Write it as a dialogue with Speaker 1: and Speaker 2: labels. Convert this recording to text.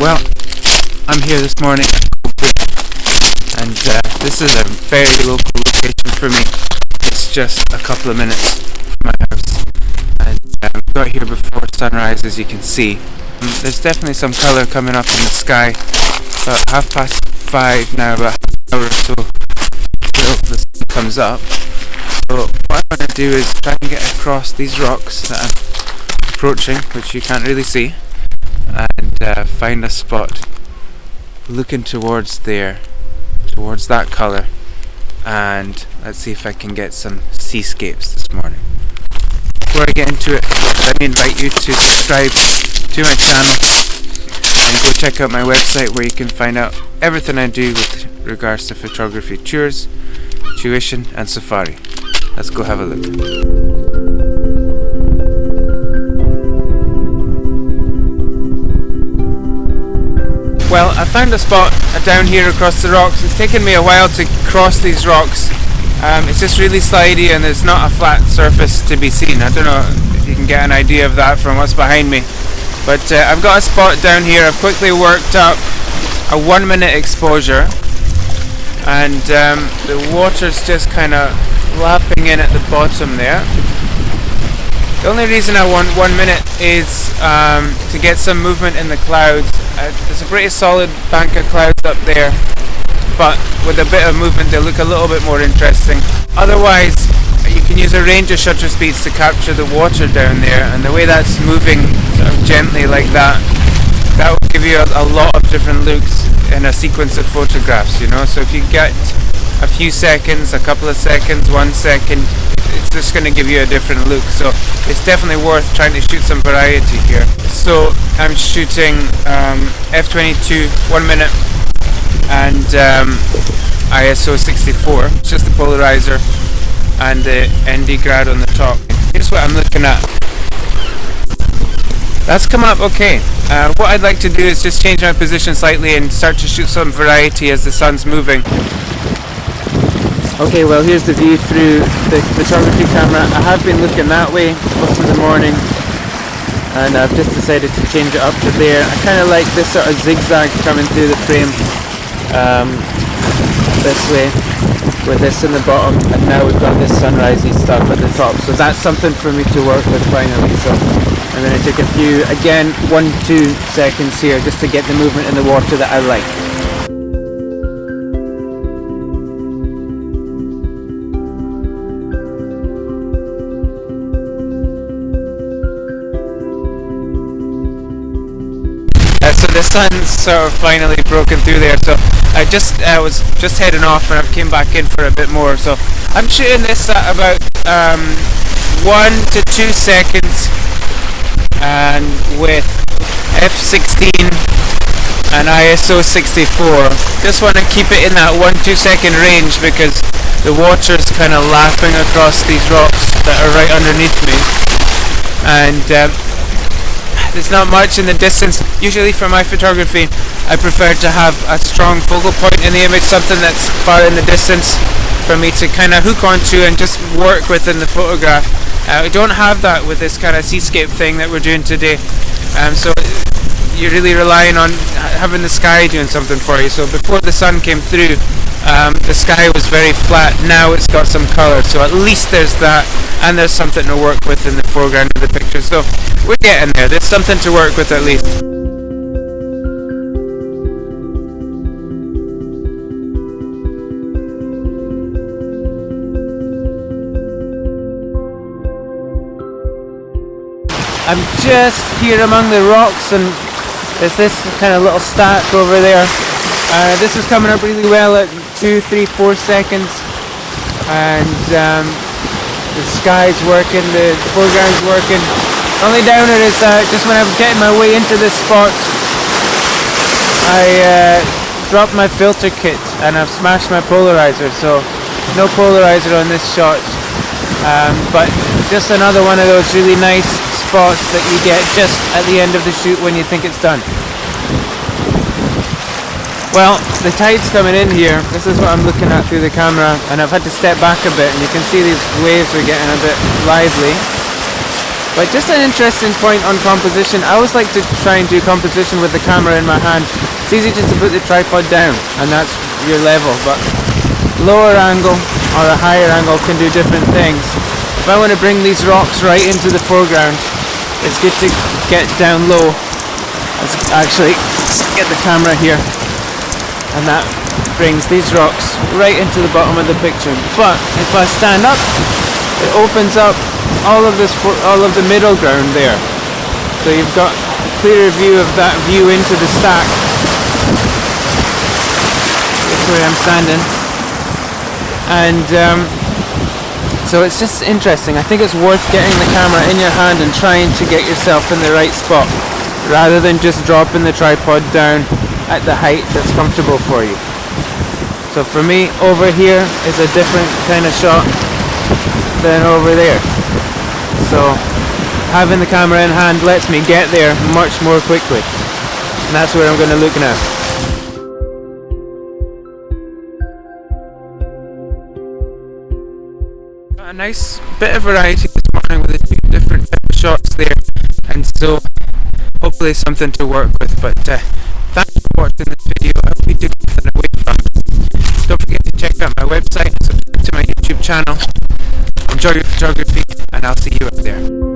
Speaker 1: Well, I'm here this morning at Cove Bay, and this is a very local location for me. It's just a couple of minutes from my house, and we got here before sunrise, as you can see. There's definitely some colour coming up in the sky. About 5:30 now, about half an hour or so till the sun comes up. So what I'm going to do is try and get across these rocks that I'm approaching, which you can't really see, and find a spot looking towards there, towards that colour, and let's see if I can get some seascapes this morning. Before I get into it, let me invite you to subscribe to my channel and go check out my website, where you can find out everything I do with regards to photography tours, tuition and safari. Let's go have a look. Well, I found a spot down here across the rocks. It's taken me a while to cross these rocks. It's just really slidey and there's not a flat surface to be seen. I don't know if you can get an idea of that from what's behind me. But I've got a spot down here. I've quickly worked up a 1 minute exposure, and the water's just kind of lapping in at the bottom there. The only reason I want 1 minute is to get some movement in the clouds. There's a pretty solid bank of clouds up there, but with a bit of movement they look a little bit more interesting. Otherwise, you can use a range of shutter speeds to capture the water down there, and the way that's moving sort of gently like that will give you a lot of different looks in a sequence of photographs, you know. So if you get a few seconds, a couple of seconds, 1 second, it's just going to give you a different look. So it's definitely worth trying to shoot some variety here. So I'm shooting f/22 1 minute and ISO 64. It's just the polarizer and the ND grad on the top. Here's what I'm looking at. That's come up okay. What I'd like to do is just change my position slightly and start to shoot some variety as the sun's moving. Okay, well, here's the view through the photography camera. I have been looking that way most of the morning, and I've just decided to change it up to there. I kind of like this sort of zigzag coming through the frame this way, with this in the bottom, and now we've got this sunrisey stuff at the top. So that's something for me to work with finally. So I'm going to take a few, again, 1-2 seconds here just to get the movement in the water that I like. So the sun's sort of finally broken through there, so I was just heading off and I've came back in for a bit more. So I'm shooting this at about 1 to 2 seconds, and with f/16 and ISO 64. Just want to keep it in that 1-2 second range because the water's kind of lapping across these rocks that are right underneath me, and there's not much in the distance. Usually for my photography, I prefer to have a strong focal point in the image, something that's far in the distance for me to kind of hook onto and just work with in the photograph. I don't have that with this kind of seascape thing that we're doing today. So you're really relying on having the sky doing something for you. So before the sun came through, the sky was very flat. Now it's got some colour, so at least there's that, and there's something to work with in the foreground of the picture. So we're getting there. There's something to work with at least. I'm just here among the rocks, and there's this kind of little stack over there. This is coming up really well at 2, 3, 4 seconds, and the sky's working, the foreground's working. Only downer is just when I'm getting my way into this spot, I dropped my filter kit and I've smashed my polarizer, so no polarizer on this shot, but just another one of those really nice spots that you get just at the end of the shoot when you think it's done. Well, the tide's coming in here. This is what I'm looking at through the camera, and I've had to step back a bit, and you can see these waves are getting a bit lively. But just an interesting point on composition. I always like to try and do composition with the camera in my hand. It's easy just to put the tripod down and that's your level, but lower angle or a higher angle can do different things. If I want to bring these rocks right into the foreground, it's good to get down low. Let's actually get the camera here, and that brings these rocks right into the bottom of the picture. But if I stand up, it opens up all of the middle ground there. So you've got a clearer view of that view into the stack. That's where I'm standing. And so it's just interesting. I think it's worth getting the camera in your hand and trying to get yourself in the right spot, rather than just dropping the tripod down at the height that's comfortable for you. So for me, over here is a different kind of shot than over there. So having the camera in hand lets me get there much more quickly. And that's where I'm going to look now. Got a nice bit of variety this morning with a few different type of shots there. And so hopefully something to work with. But thanks for watching this video. I hope you took something away from it. Don't forget to check out my website, subscribe to my YouTube channel. Enjoy your photography, and I'll see you up there.